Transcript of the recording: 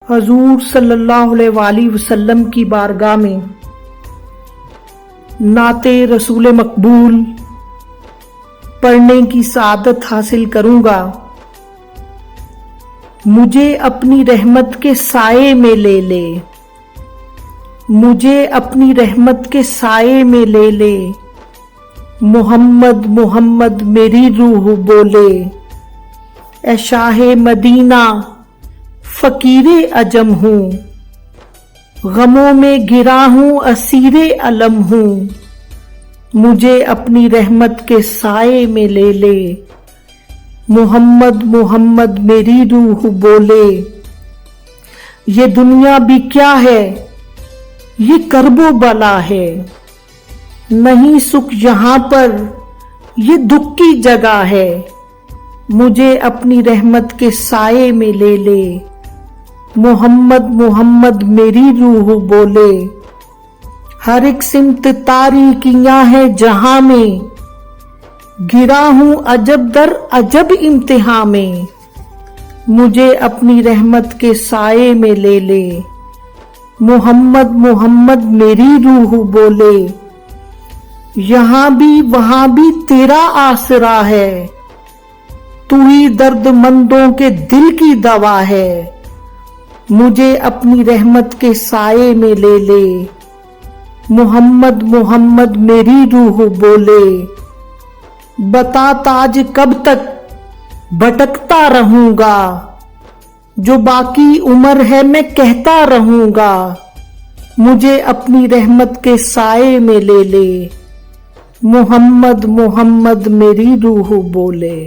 हजूर सल्लल्लाहु अलैहि वसल्लम की बारगाह में नाते रसूल मकबूल पढ़ने की सादत हासिल करूंगा। मुझे अपनी रहमत के साए में ले ले, मुझे अपनी रहमत के साए में ले ले। मोहम्मद मोहम्मद मेरी रूह बोले, ए शाहे मदीना फकीरे अजम हूँ, गमों में गिरा हूँ असीरे अलम हूँ। मुझे अपनी रहमत के साए में ले ले। मोहम्मद मोहम्मद मेरी रूह बोले, ये दुनिया भी क्या है, ये करबो बला है। नहीं सुख यहाँ पर, ये दुख की जगह है। मुझे अपनी रहमत के साए में ले ले। मोहम्मद मोहम्मद मेरी रूह बोले, हर एक सिमत तारीकियां है जहां में, गिरा हूं अजब दर अजब इम्तिहान में। मुझे अपनी रहमत के साए में ले ले। मोहम्मद मोहम्मद मेरी रूह बोले, यहां भी वहां भी तेरा आसरा है। तू ही दर्दमंदों के दिल की दवा है। मुझे अपनी रहमत के साए में ले ले। मोहम्मद मोहम्मद मेरी रूह बोले, बता ताज कब तक भटकता रहूंगा, जो बाकी उम्र है मैं कहता रहूंगा। मुझे अपनी रहमत के साए में ले ले। मोहम्मद मोहम्मद मेरी रूह बोले।